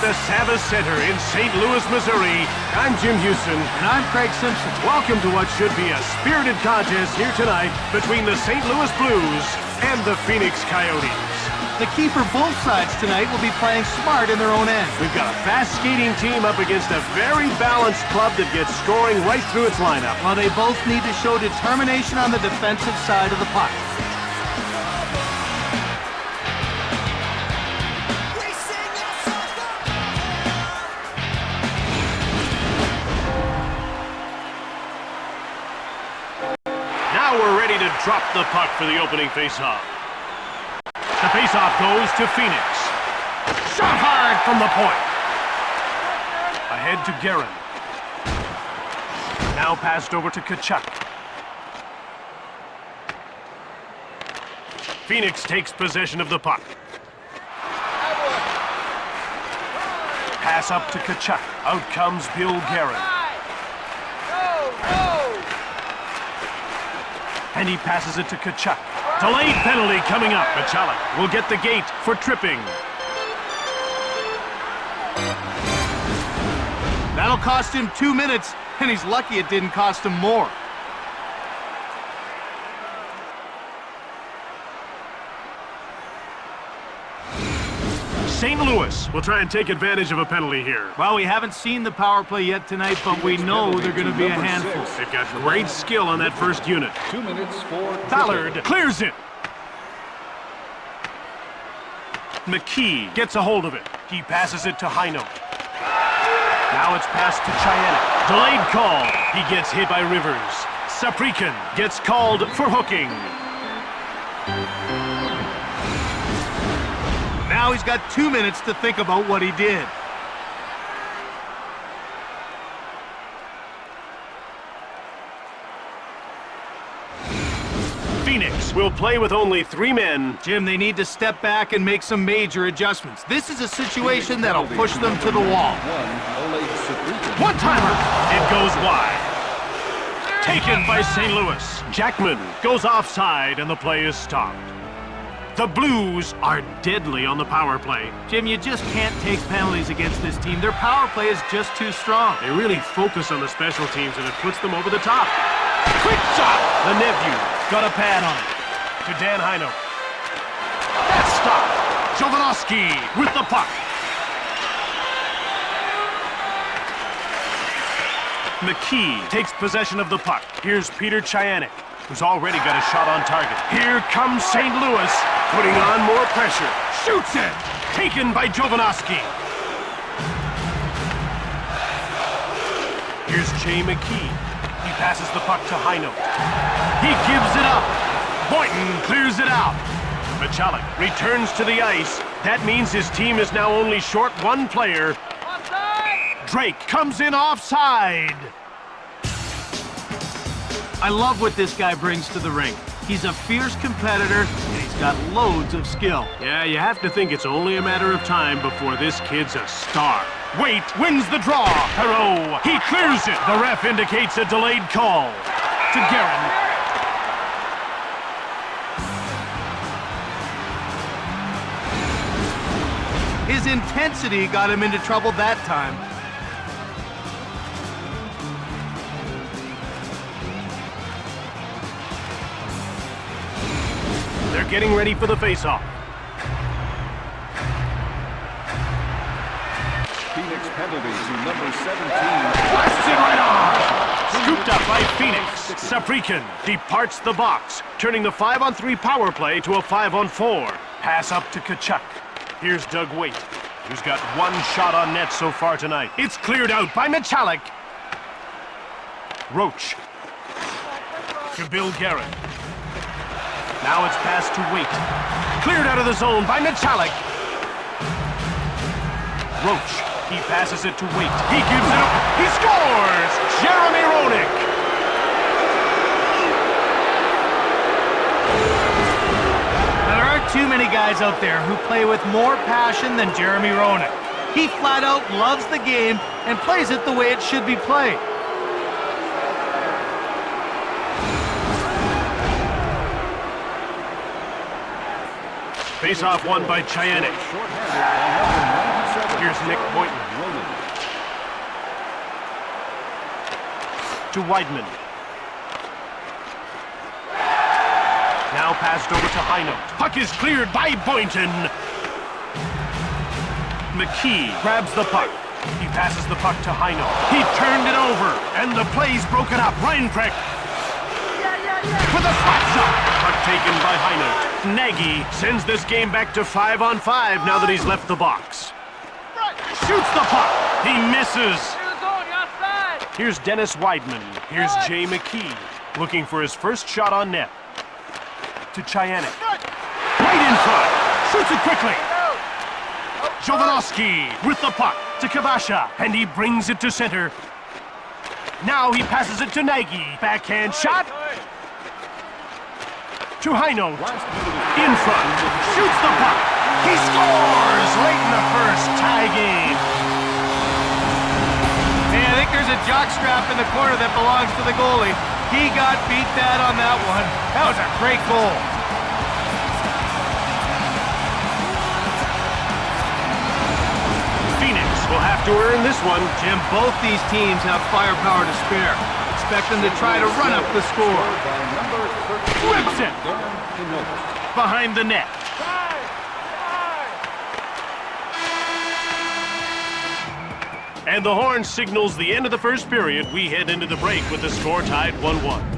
the Savas Center in St. Louis, Missouri. I'm Jim Houston. And I'm Craig Simpson. Welcome to what should be a spirited contest here tonight between the St. Louis Blues and the Phoenix Coyotes. The key for both sides tonight will be playing smart in their own end. We've got a fast skating team up against a very balanced club that gets scoring right through its lineup. While they both need to show determination on the defensive side of the puck. Now we're ready to drop the puck for the opening faceoff. The faceoff goes to Phoenix. Shot hard from the point. Ahead to Guerin. Now passed over to Tkachuk. Phoenix takes possession of the puck. Pass up to Tkachuk. Out comes Bill Guerin. And he passes it to Tkachuk. Delayed penalty coming up. Michalek will get the gate for tripping. That'll cost him 2 minutes, and he's lucky it didn't cost him more. St. Louis will try and take advantage of a penalty here. Well, we haven't seen the power play yet tonight, but we know they're going to be a handful. They've got great skill on that first unit. 2 minutes for Ballard clears it. McKee gets a hold of it. He passes it to Heinold. Now it's passed to Chayanek. Delayed call. He gets hit by Rivers. Saprikin gets called for hooking. Now he's got 2 minutes to think about what he did. Phoenix will play with only 3 men. Jim, they need to step back and make some major adjustments. This is a situation that'll push them to the wall. One-timer. It goes wide. Taken by St. Louis. Jackman goes offside and the play is stopped. The Blues are deadly on the power play. Jim, you just can't take penalties against this team. Their power play is just too strong. They really focus on the special teams and it puts them over the top. Quick shot! The nephew got a pad on it. To Dan Heinold. That's stopped. Jovanovski with the puck. McKee takes possession of the puck. Here's Peter Chayanek, who's already got a shot on target. Here comes St. Louis, putting on more pressure. Shoots it! Taken by Jovanovski. Here's Jay McKee. He passes the puck to Heinold. He gives it up. Boynton clears it out. Michalek returns to the ice. That means his team is now only short 1 player. Drake comes in offside. I love what this guy brings to the ring. He's a fierce competitor, and he's got loads of skill. Yeah, you have to think it's only a matter of time before this kid's a star. Wait wins the draw. Perreault, he clears it. The ref indicates a delayed call. To Guerin. His intensity got him into trouble that time. They're getting ready for the face-off. Phoenix penalty to number 17. Blasts it right on! Scooped up by Phoenix. Saprikin departs the box, turning the 5-on-3 power play to a 5-on-4. Pass up to Tkachuk. Here's Doug Weight, who's got 1 shot on net so far tonight. It's cleared out by Michalek. Roach. To Bill Guerin. Now it's passed to Weight. Cleared out of the zone by Michalek. Roach. He passes it to Weight. He gives it up. He scores! Jeremy Roenick. Now, there aren't too many guys out there who play with more passion than Jeremy Roenick. He flat out loves the game and plays it the way it should be played. Face-off won by Chayanek. Short-handed by number 97. Here's Nick Boynton. Ronan. To Weidman. Now passed over to Heino. Puck is cleared by Boynton. McKee grabs the puck. He passes the puck to Heino. He turned it over, and the play's broken up. Reinprecht with a slap shot. Puck taken by Heino. Nagy sends this game back to 5-on-5 now that he's left the box. Shoots the puck. He misses. Here's Dennis Weidman. Here's Jay McKee, looking for his first shot on net. To Chayanek. Right in front. Shoots it quickly. Jovanovski with the puck to Kabasha, and he brings it to center. Now he passes it to Nagy. Backhand shot. To Heino. In front. Shoots the puck. He scores late in the first. Tie game. Hey, I think there's a jockstrap in the corner that belongs to the goalie. He got beat bad on that one. That was a great goal. Phoenix will have to earn this one. Jim, both these teams have firepower to spare. Expect them to try to run up the score. By number 13, Whips it. Darren Pinot. Behind the net. And the horn signals the end of the first period. We head into the break with the score tied 1-1.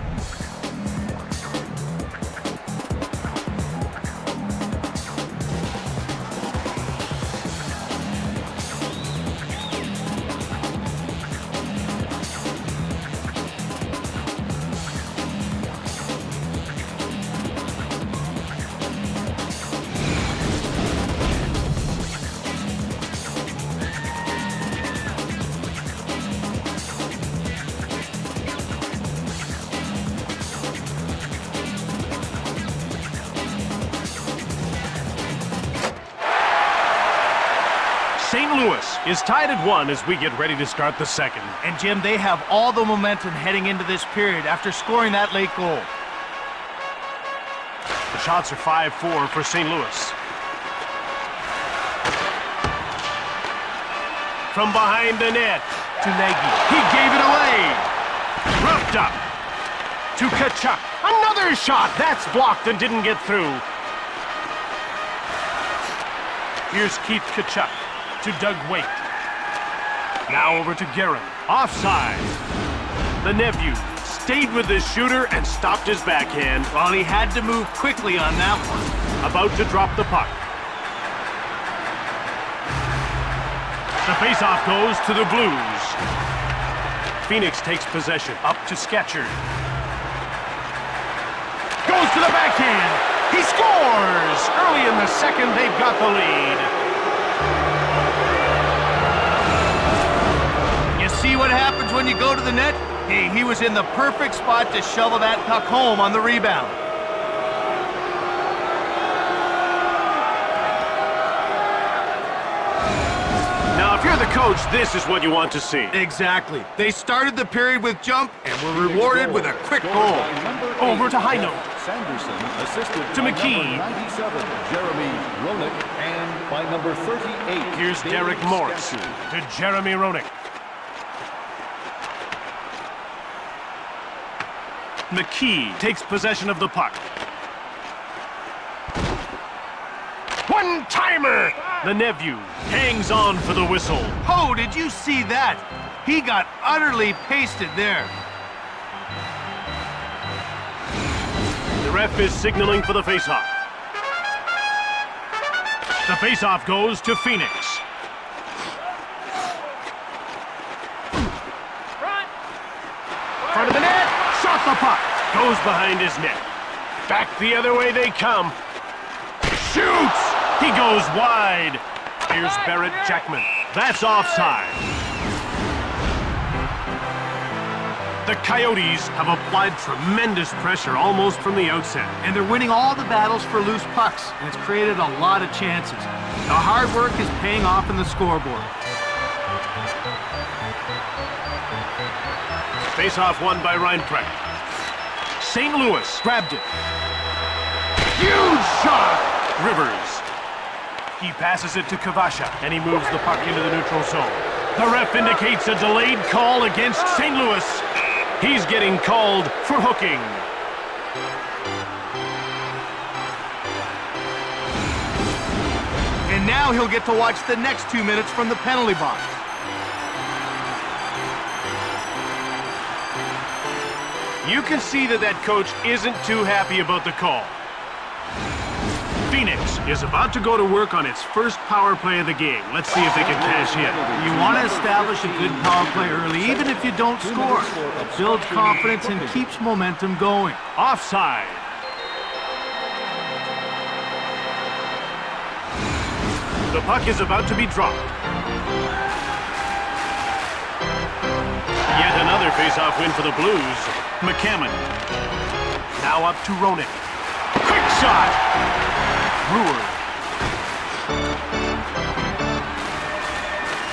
St. Louis is tied at 1 as we get ready to start the second. And Jim, they have all the momentum heading into this period after scoring that late goal. The shots are 5-4 for St. Louis. From behind the net to Nagy. He gave it away. Roughed up to Kachuk. Another shot. That's blocked and didn't get through. Here's Keith Kachuk to Doug Waite. Now over to Guerin. Offside. The nephew stayed with the shooter and stopped his backhand. Well, he had to move quickly on that one. About to drop the puck. The faceoff goes to the Blues. Phoenix takes possession. Up to Sketcher. Goes to the backhand. He scores! Early in the second, they've got the lead. See what happens when you go to the net? Hey, he was in the perfect spot to shovel that puck home on the rebound. Now, if you're the coach, this is what you want to see. Exactly. They started the period with jump and were rewarded with a quick goal. Over to Heino. Sanderson, assisted To by McKee. number 97, Jeremy Roenick, and by number 38, Here's David Derek Morris Scassi. to Jeremy Roenick. McKee takes possession of the puck. One-timer! The nephew hangs on for the whistle. Oh, did you see that? He got utterly pasted there. The ref is signaling for the faceoff. The faceoff goes to Phoenix. Front of the net, shot the puck. Goes behind his net. Back the other way they come. Shoots! He goes wide. Here's Barrett Jackman. That's offside. The Coyotes have applied tremendous pressure almost from the outset. And they're winning all the battles for loose pucks, and it's created a lot of chances. The hard work is paying off in the scoreboard. Face-off won by Reinprecht. St. Louis grabbed it. Huge shot! Rivers. He passes it to Kavasha, and he moves the puck into the neutral zone. The ref indicates a delayed call against St. Louis. He's getting called for hooking. And now he'll get to watch the next 2 minutes from the penalty box. You can see that coach isn't too happy about the call. Phoenix is about to go to work on its first power play of the game. Let's see if they can cash in. You want to establish a good power play early, even if you don't score. It builds confidence and keeps momentum going. Offside. The puck is about to be dropped. Yet another face-off win for the Blues. McCammon. Now up to Roenick. Quick shot! Brewer.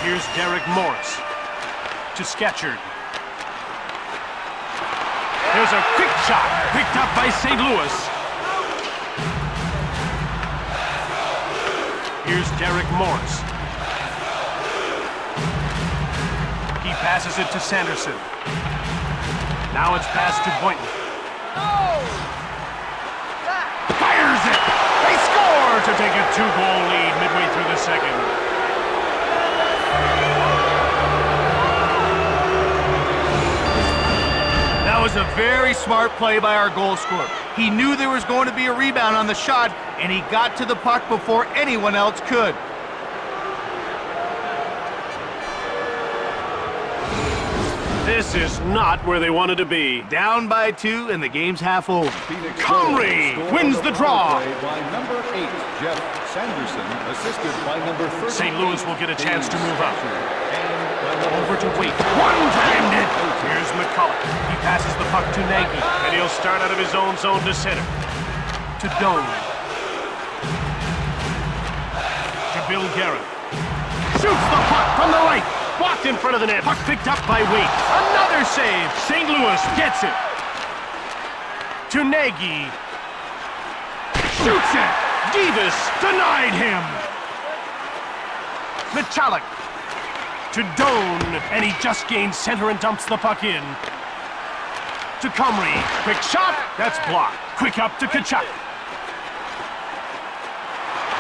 Here's Derek Morris. To Sketchard. There's a quick shot. Picked up by St. Louis. Here's Derek Morris. He passes it to Sanderson. Now it's passed to Boynton. Fires it! They score to take a 2-goal lead midway through the second. That was a very smart play by our goal scorer. He knew there was going to be a rebound on the shot, and he got to the puck before anyone else could. This is not where they wanted to be. Down by 2, and the game's half over. Comrie wins the draw. By number 8, Jeff Sanderson, assisted by number 30. St. Louis will get a chance to move up. And Over to Waite. One-timed it. Here's McCullough. He passes the puck to Nagy, and he'll start out of his own zone to center. To Doan. To Bill Guerin. Shoots the puck from the right. Blocked in front of the net. Puck picked up by Waite. Another save. St. Louis gets it. To Nagy. Shoots it. Davis denied him. Michalik. To Doan, and he just gains center and dumps the puck in. To Comrie. Quick shot. That's blocked. Quick up to Tkachuk.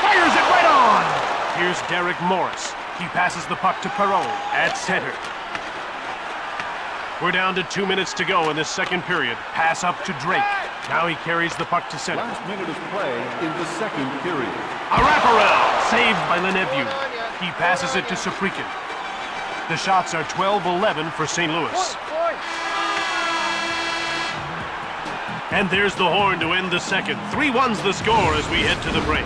Fires it right on. Here's Derek Morris. He passes the puck to Perreault at center. We're down to 2 minutes to go in this second period. Pass up to Drake. Now he carries the puck to center. last minute of play in the second period. A wraparound, saved by Lenevieux. He passes it to Saprikin. The shots are 12-11 for St. Louis. And there's the horn to end the second. 3-1's the score as we head to the break.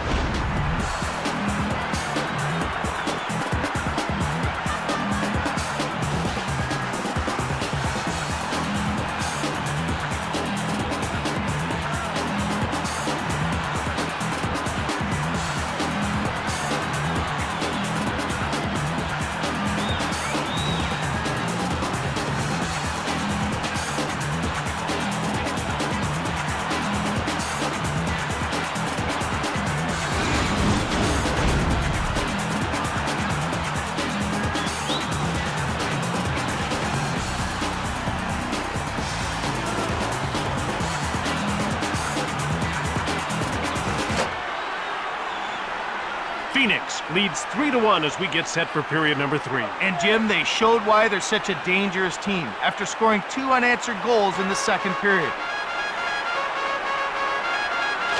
Phoenix leads 3-1 as we get set for period number 3. And Jim, they showed why they're such a dangerous team after scoring 2 unanswered goals in the second period.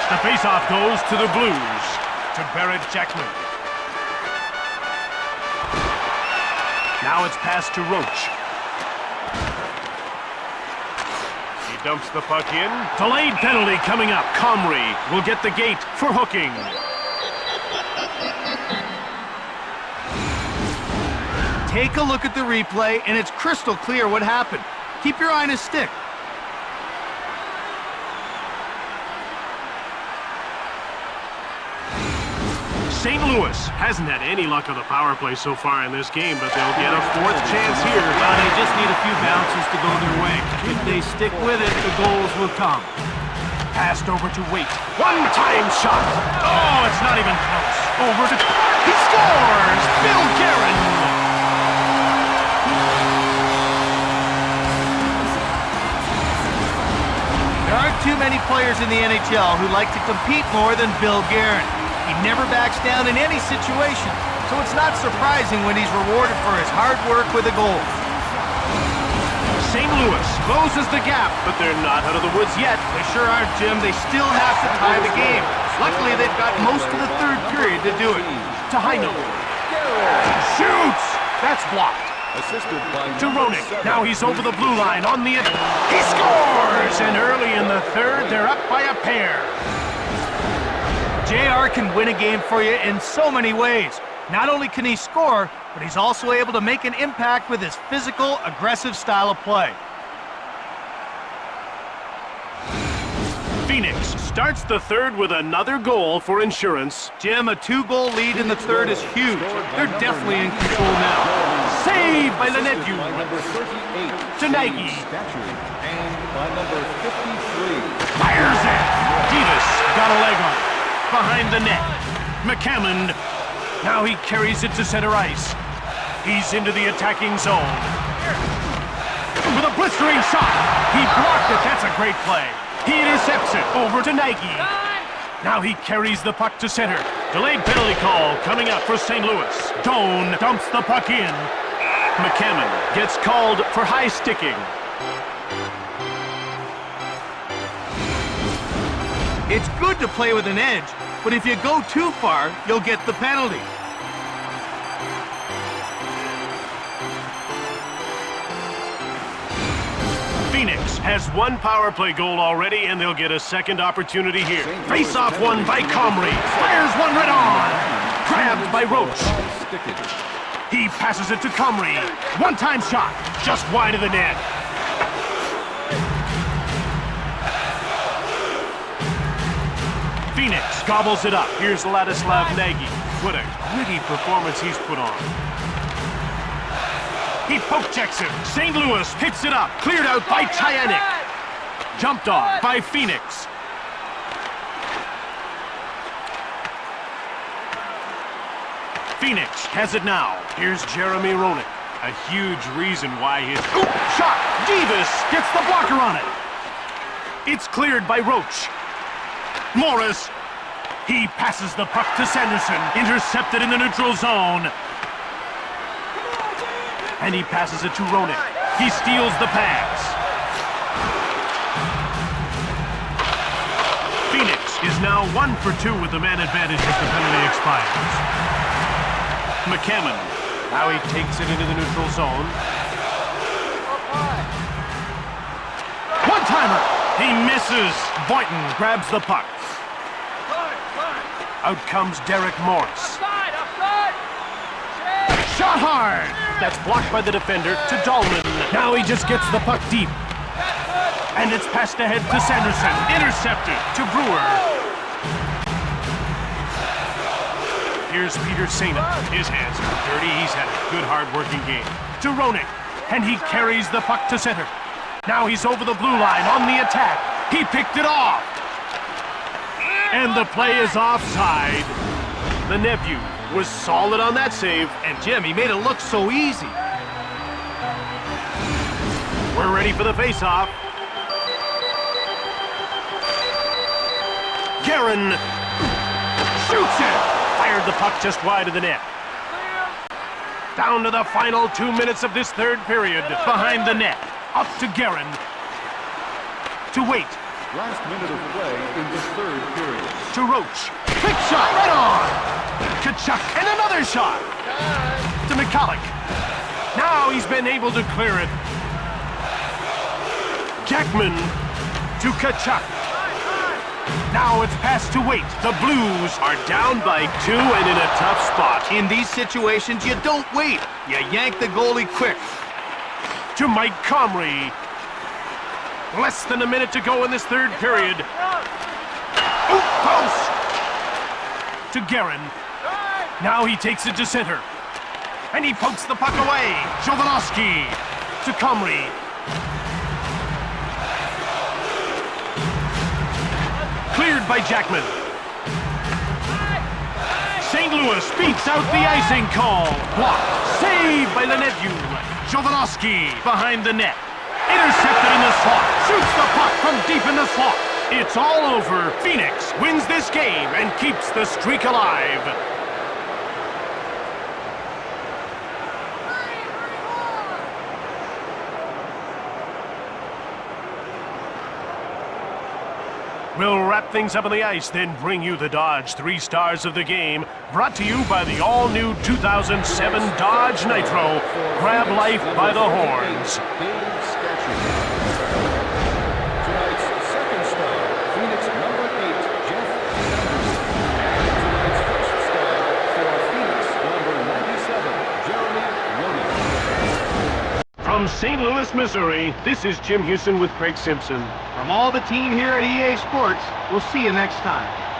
The faceoff goes to the Blues, to Barrett Jackman. Now it's passed to Roach. He dumps the puck in. Delayed penalty coming up. Comrie will get the gate for hooking. Take a look at the replay, and it's crystal clear what happened. Keep your eye on his stick. St. Louis hasn't had any luck on the power play so far in this game, but they'll get a fourth chance here. Well, they just need a few bounces to go their way. If they stick with it, the goals will come. Passed over to Waite. One-time shot. Oh, it's not even close. Over to... He scores! Bill Guerin! There aren't too many players in the NHL who like to compete more than Bill Guerin. He never backs down in any situation, so it's not surprising when he's rewarded for his hard work with a goal. St. Louis closes the gap, but they're not out of the woods yet. They sure aren't, Jim. They still have to tie the game. Luckily, they've got most of the third period to do it. To Heino. Shoots! That's blocked. Assisted by To Roenick. Now he's over the blue line on the... He scores! And early in the third, they're up by a pair. JR can win a game for you in so many ways. Not only can he score, but he's also able to make an impact with his physical, aggressive style of play. Phoenix starts the third with another goal for insurance. Jim, a 2-goal lead in the third is huge. They're definitely in control now. Saved by Leneview. by number 38, To Nagy. Statue, and by number 53. Fires it. Davis got a leg on it. Behind the net. McCammon. Now he carries it to center ice. He's into the attacking zone. With a blistering shot. He blocked it. That's a great play. He intercepts it. Over to Nagy. Now he carries the puck to center. Delayed penalty call coming up for St. Louis. Doan dumps the puck in. McCammon gets called for high sticking. It's good to play with an edge, but if you go too far, you'll get the penalty. Phoenix has one power play goal already, and they'll get a second opportunity here. Face-off won by Comrie. Fires one right on. Grabbed by Roach. He passes it to Comrie. One-time shot, just wide of the net. Phoenix gobbles it up. Here's Ladislav Nagy. What a gritty performance he's put on. He poke checks it. St. Louis picks it up. Cleared out by Chayanik. Jumped on by Phoenix. Phoenix has it now. Here's Jeremy Roenick. A huge reason why his... Oop, shot! Davis gets the blocker on it. It's cleared by Roach. Morris. He passes the puck to Sanderson. Intercepted in the neutral zone. And he passes it to Roenick. He steals the pass. Phoenix is now 1 for 2 with the man advantage as the penalty expires. McCammon. Now he takes it into the neutral zone. One-timer. He misses. Boynton grabs the puck. Out comes Derek Morris. Shot hard. That's blocked by the defender to Dahlman. Now he just gets the puck deep. And it's passed ahead to Sanderson. Intercepted to Brewer. Here's Peter Sena. His hands are dirty. He's had a good, hard-working game. To Roenick. And he carries the puck to center. Now he's over the blue line on the attack. He picked it off. And the play is offside. The nephew was solid on that save. And Jim, he made it look so easy. We're ready for the face-off. Guerin shoots it. Fired the puck just wide of the net. Down to the final 2 minutes of this third period. Behind the net. Up to Guerin. To Waite. Last minute of play in the third period. To Roach. Quick shot right on. Kachuk and another shot. To McCulloch. Now he's been able to clear it. Jackman to Kachuk. Now it's passed to Waite. The Blues are down by 2 and in a tough spot. In these situations, you don't wait. You yank the goalie quick. To Mike Comrie. Less than a minute to go in this third period. Oop, post! To Guerin. Now he takes it to center. And he pokes the puck away. Jovanovski to Comrie. Cleared by Jackman. St. Louis beats out the icing call. Blocked. Saved by Lenedu. Jovanovski behind the net. Intercepted in the slot. Shoots the puck from deep in the slot. It's all over. Phoenix wins this game and keeps the streak alive. We'll wrap things up on the ice, then bring you the Dodge 3 Stars of the Game, brought to you by the all-new 2007 Dodge Nitro. Grab life by the horns. Tonight's second star, Phoenix number 8, Jeff Sanderson. And tonight's first star for Phoenix number 97, Jeremy Roenick. From St. Louis, Missouri, this is Jim Houston with Craig Simpson. From all the team here at EA Sports, we'll see you next time.